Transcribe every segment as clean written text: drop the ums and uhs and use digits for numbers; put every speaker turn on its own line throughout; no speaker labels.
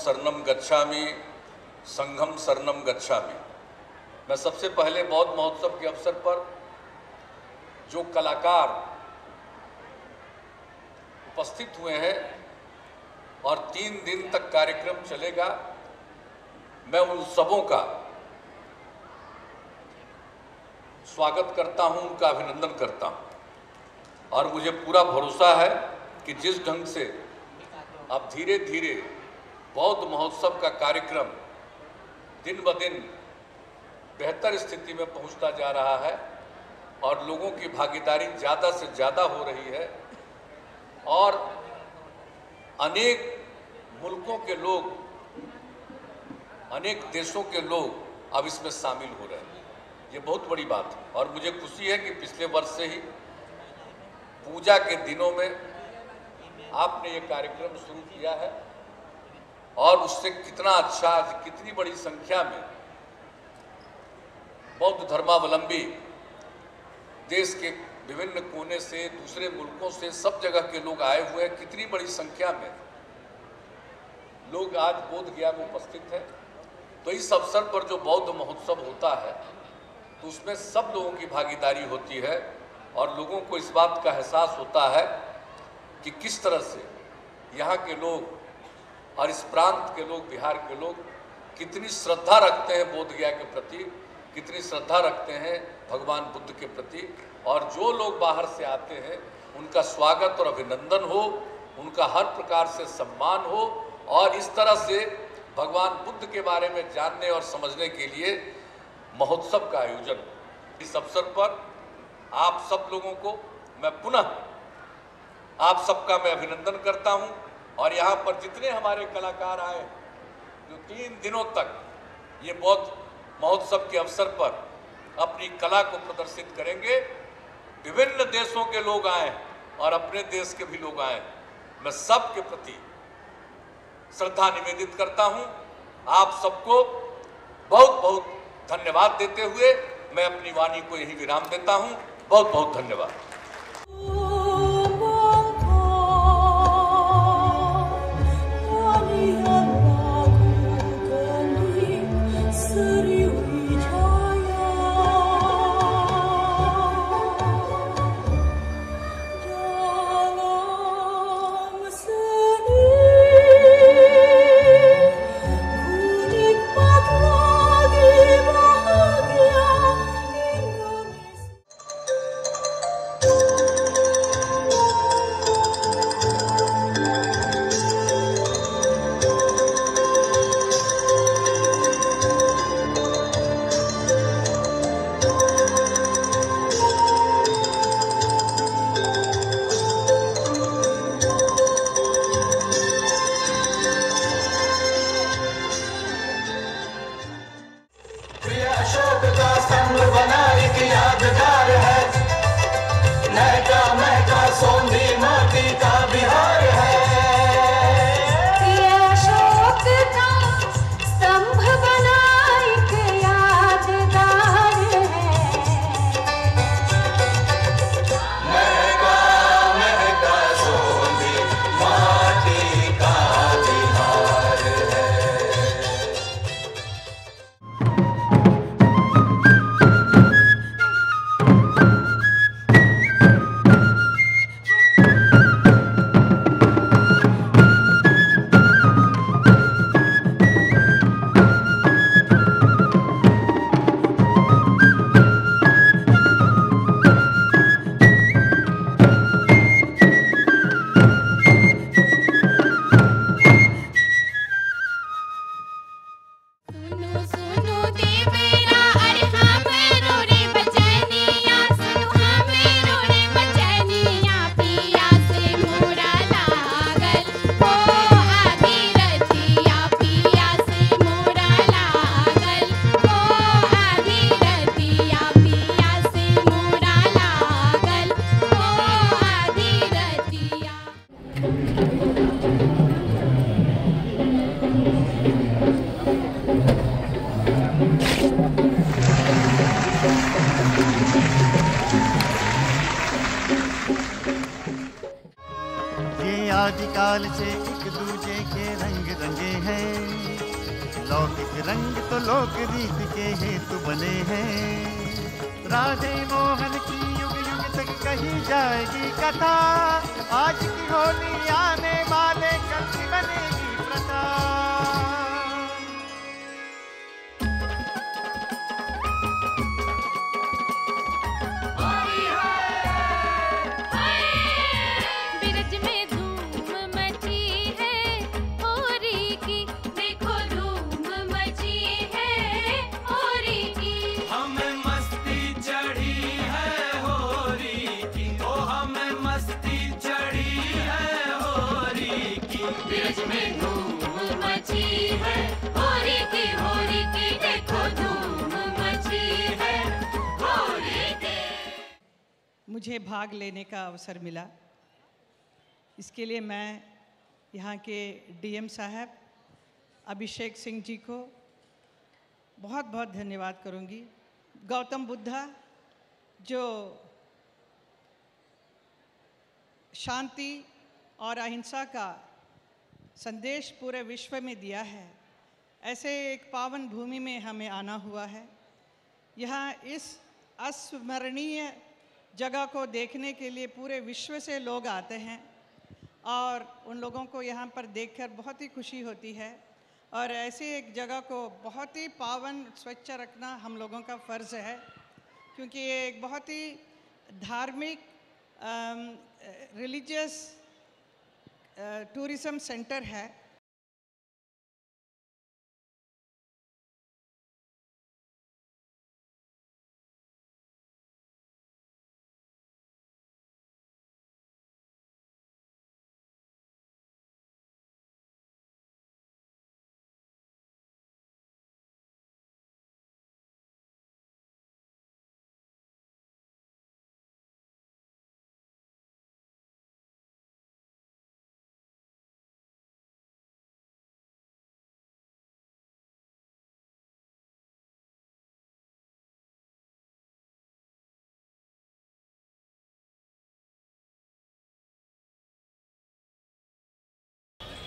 शरणम गच्छामि, संघम शरणम गच्छामि। मैं सबसे पहले बौद्ध महोत्सव के अवसर पर जो कलाकार उपस्थित हुए हैं और 3 दिन तक कार्यक्रम चलेगा, मैं उन सबों का स्वागत करता हूं, उनका अभिनंदन करता हूं। और मुझे पूरा भरोसा है कि जिस ढंग से अब धीरे धीरे बौद्ध महोत्सव का कार्यक्रम दिन ब दिन बेहतर स्थिति में पहुंचता जा रहा है और लोगों की भागीदारी ज़्यादा से ज़्यादा हो रही है और अनेक मुल्कों के लोग, अनेक देशों के लोग अब इसमें शामिल हो रहे हैं। ये बहुत बड़ी बात है और मुझे खुशी है कि पिछले वर्ष से ही पूजा के दिनों में आपने ये कार्यक्रम शुरू किया है और उससे कितना अच्छा, कितनी बड़ी संख्या में बौद्ध धर्मावलंबी देश के विभिन्न कोने से, दूसरे मुल्कों से, सब जगह के लोग आए हुए हैं। कितनी बड़ी संख्या में लोग आज बोध गया में उपस्थित हैं। तो इस अवसर पर जो बौद्ध महोत्सव होता है तो उसमें सब लोगों की भागीदारी होती है और लोगों को इस बात का एहसास होता है कि किस तरह से यहाँ के लोग और इस प्रांत के लोग, बिहार के लोग कितनी श्रद्धा रखते हैं बोध गया के प्रति, कितनी श्रद्धा रखते हैं भगवान बुद्ध के प्रति। और जो लोग बाहर से आते हैं उनका स्वागत और अभिनंदन हो, उनका हर प्रकार से सम्मान हो और इस तरह से भगवान बुद्ध के बारे में जानने और समझने के लिए महोत्सव का आयोजन। इस अवसर पर आप सब लोगों को मैं पुनः आप सबका मैं अभिनंदन करता हूं और यहाँ पर जितने हमारे कलाकार आए जो 3 दिनों तक ये बौद्ध महोत्सव के अवसर पर अपनी कला को प्रदर्शित करेंगे, विभिन्न देशों के लोग आए और अपने देश के भी लोग आए, मैं सबके प्रति श्रद्धा निवेदित करता हूं। आप सबको बहुत बहुत धन्यवाद देते हुए मैं अपनी वाणी को यही विराम देता हूं। बहुत बहुत धन्यवाद।
आदिकाल से एक दूजे के रंग रंगे हैं। लोक रीत के हेतु बने हैं। राधे मोहन की युग युग तक कही जाएगी कथा, आज की होली आने वाले कल की बनेगी प्रथा।
मुझे भाग लेने का अवसर मिला, इसके लिए मैं यहाँ के डीएम साहब अभिषेक सिंह जी को बहुत बहुत धन्यवाद करूँगी। गौतम बुद्धा जो शांति और अहिंसा का संदेश पूरे विश्व में दिया है, ऐसे एक पावन भूमि में हमें आना हुआ है। यहाँ इस अस्मरणीय जगह को देखने के लिए पूरे विश्व से लोग आते हैं और उन लोगों को यहाँ पर देखकर बहुत ही खुशी होती है। और ऐसे एक जगह को बहुत ही पावन स्वच्छ रखना हम लोगों का फ़र्ज़ है, क्योंकि ये एक बहुत ही धार्मिक रिलीजियस टूरिज़म सेंटर है।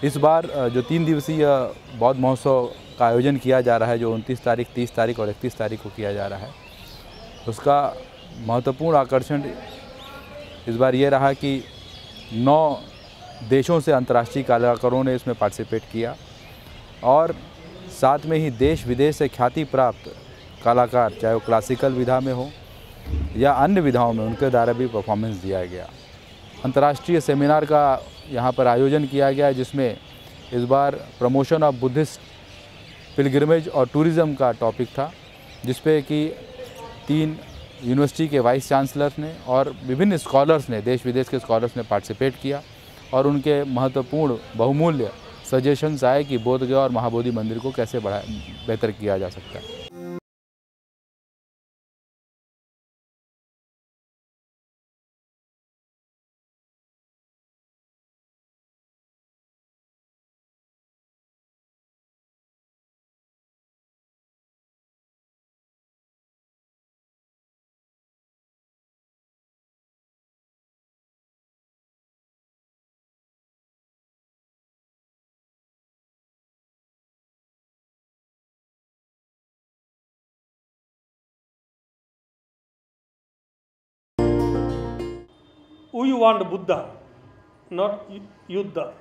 इस बार जो 3 दिवसीय बौद्ध महोत्सव का आयोजन किया जा रहा है, जो 29 तारीख, 30 तारीख और 31 तारीख को किया जा रहा है, उसका महत्वपूर्ण आकर्षण इस बार ये रहा कि 9 देशों से अंतर्राष्ट्रीय कलाकारों ने इसमें पार्टिसिपेट किया और साथ में ही देश विदेश से ख्याति प्राप्त कलाकार, चाहे वो क्लासिकल विधा में हो या अन्य विधाओं में, उनके द्वारा भी परफॉर्मेंस दिया गया। अंतर्राष्ट्रीय सेमिनार का यहाँ पर आयोजन किया गया, जिसमें इस बार प्रमोशन ऑफ बुद्धिस्ट पिलग्रिमेज और टूरिज़्म का टॉपिक था, जिस पे कि 3 यूनिवर्सिटी के वाइस चांसलर्स ने और विभिन्न स्कॉलर्स ने, देश विदेश के स्कॉलर्स ने पार्टिसिपेट किया और उनके महत्वपूर्ण बहुमूल्य सजेशंस आए कि बोधगया और महाबोधि मंदिर को कैसे बेहतर किया जा सकता है।
We want Buddha, not Yuddha,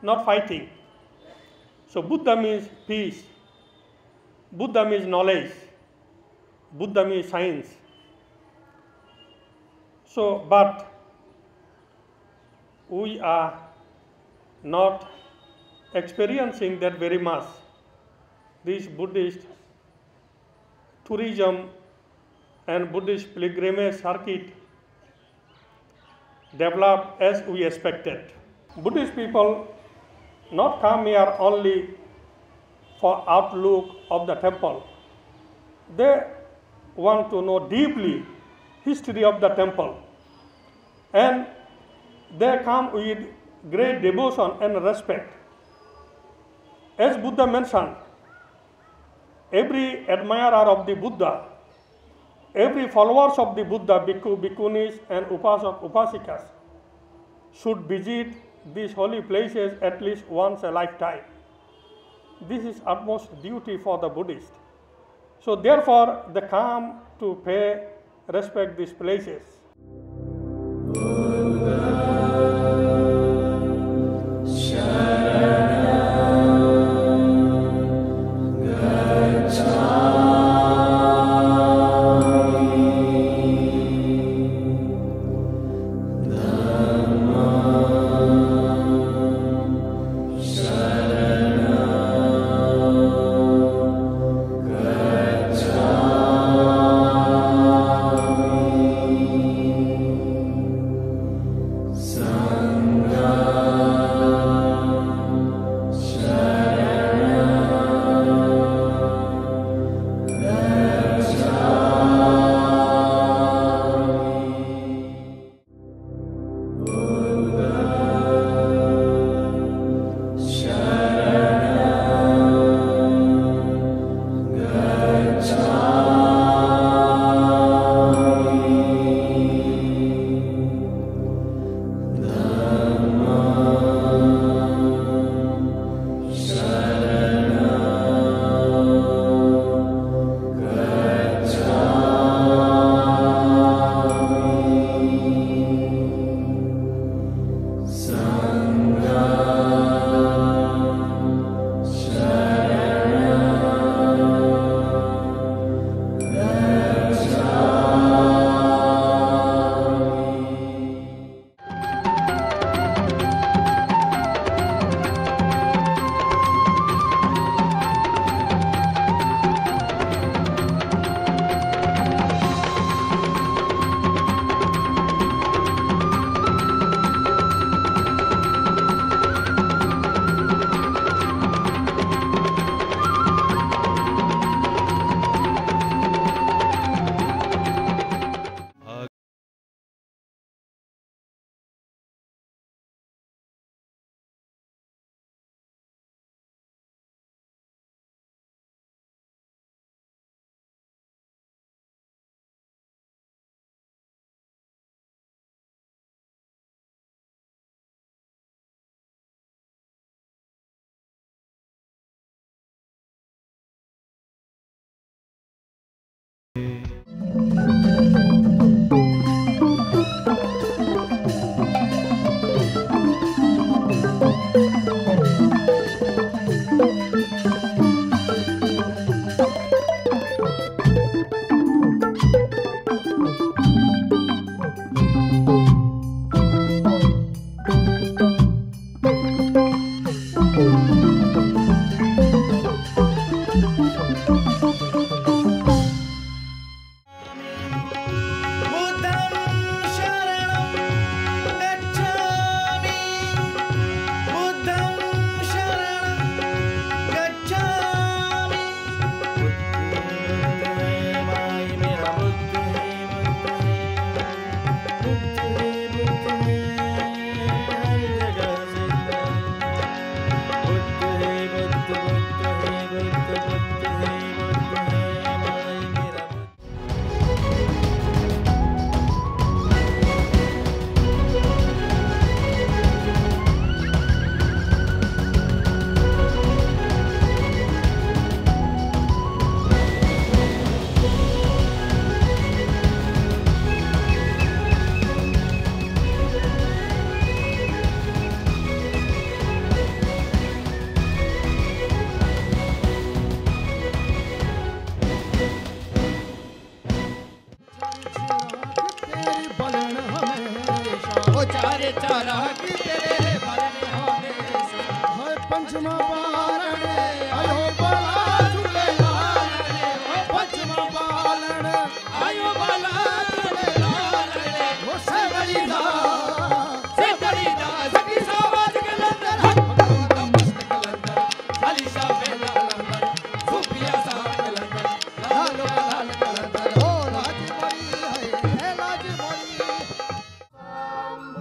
not fighting. So Buddha means peace, Buddha means knowledge, Buddha means science. So, but we are not experiencing that very much. This Buddhist tourism and Buddhist pilgrimage circuit developed as we expected. Buddhist people not come here only for outlook of the temple. They want to know deeply history of the temple, and they come with great devotion and respect. As Buddha mentioned, every admirer of the Buddha, every followers of the Buddha, bhikkhu, bhikkhunis and upasak, upasikas should visit these holy places at least once a lifetime. This is utmost duty for the Buddhist. So therefore, they come to pay respect these places.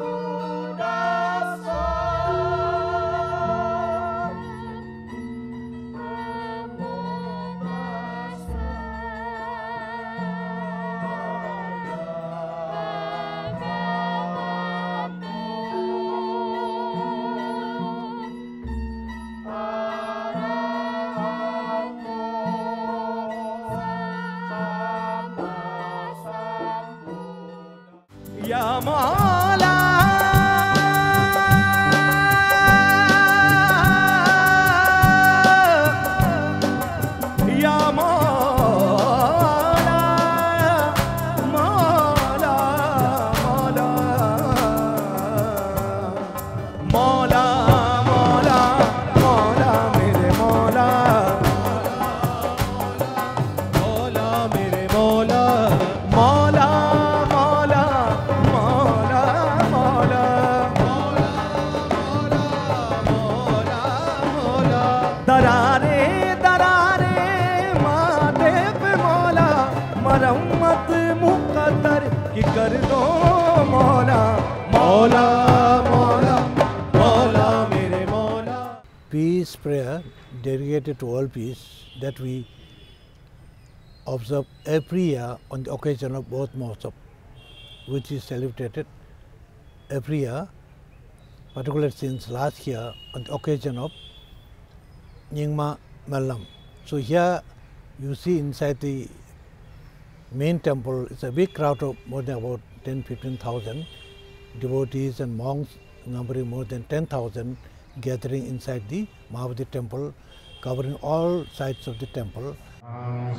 Buddha या मौला या मौला मौला मौला मौला मौला मौला मेरे मौला मौला मेरे मौला मौला मौला मौला मौला मौला मौला दरारे दरारे माथे पे मौला मरम्मत मुकद्दर की कर दो मौला मौला मौला मौला मेरे मौला.
Peace prayer dedicated to world peace that we observe every year on the occasion of Bodh Mahotsav, which is celebrated every year, particularly since last year on the occasion of Nyingma Mellam. So here you see inside the main temple, it's a big crowd of more than about 10-15,000 devotees and monks numbering more than 10,000 gathering inside the Mahabodhi temple, covering all sides of the temple.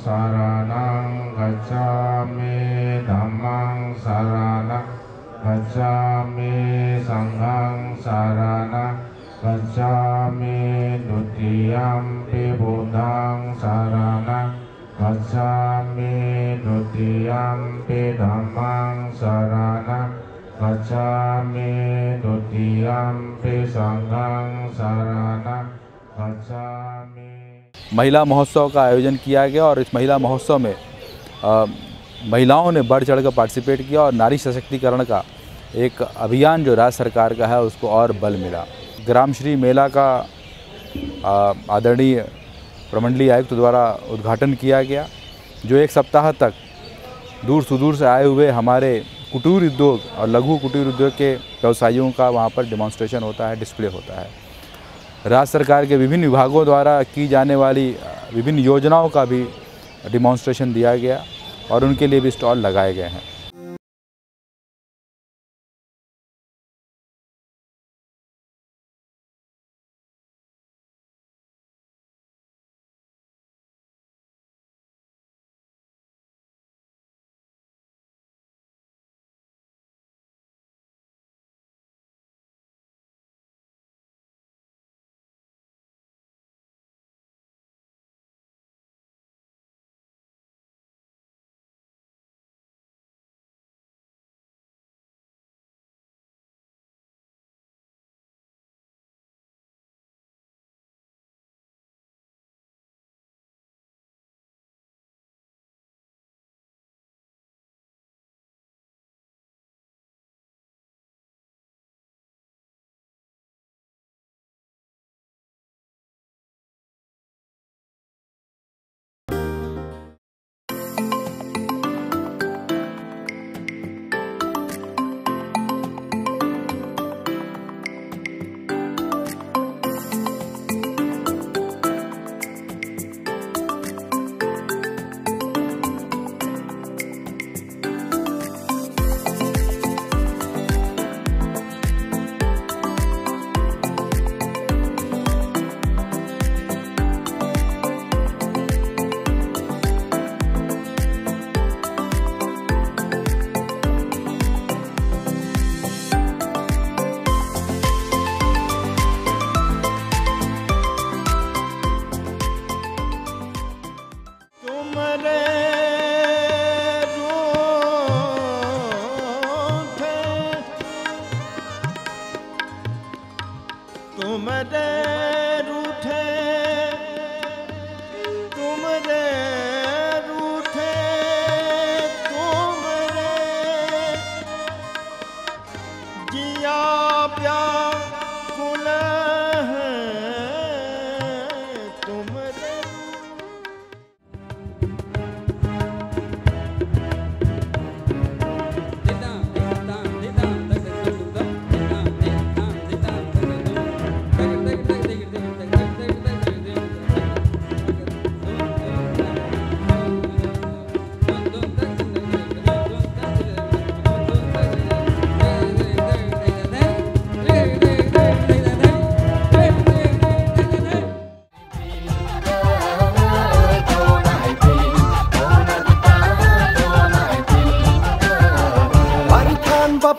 Saranang gacchami dhammang saranang gacchami sanghang saranang gacchami dutiyampi buddhang saranang gacchami dutiyampi dhammang saranang gacchami dutiyampi sanghang saranang gacchami.
महिला महोत्सव का आयोजन किया गया और इस महिला महोत्सव में महिलाओं ने बढ़ चढ़ कर पार्टिसिपेट किया और नारी सशक्तिकरण का एक अभियान जो राज्य सरकार का है उसको और बल मिला। ग्रामश्री मेला का आदरणीय प्रमंडलीय आयुक्त द्वारा उद्घाटन किया गया, जो एक सप्ताह तक दूर सुदूर से आए हुए हमारे कुटीर उद्योग और लघु कुटीर उद्योग के व्यवसायियों का वहाँ पर डिमॉन्स्ट्रेशन होता है, डिस्प्ले होता है। राज्य सरकार के विभिन्न विभागों द्वारा की जाने वाली विभिन्न योजनाओं का भी डिमॉन्स्ट्रेशन दिया गया और उनके लिए भी स्टॉल लगाए गए हैं।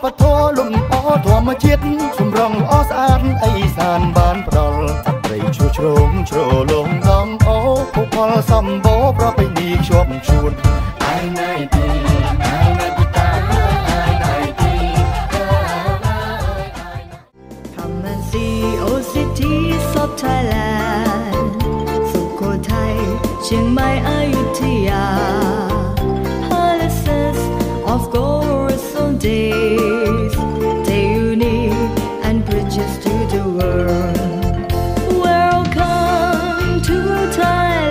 ปะโทลุ่มอ้อถั่วมาเช็ดชุมรองอ้อสะอาดไอสานบ้านปลอลตัดไรชูโชงโชลงน้องโอ้ผู้พอซัมโบเพราะไปมีชวบชูดไอ้นายดีไอ้นายตาไอ้นายดี
Come and see old cities of Thailand สุโขทัยเชียงใหม่อยุธยา Palaces of glorious days they unique and bridges to the world Welcome to Thailand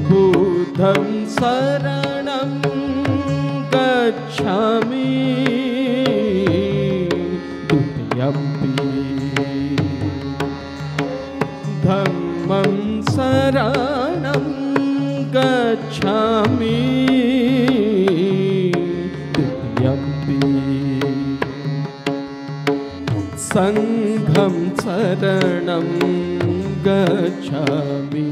बुद्धं शरणं गच्छामि द्वितीयम्पि धम्मं शरणं गच्छामि द्वितीयम्पि संघं शरणं गच्छामि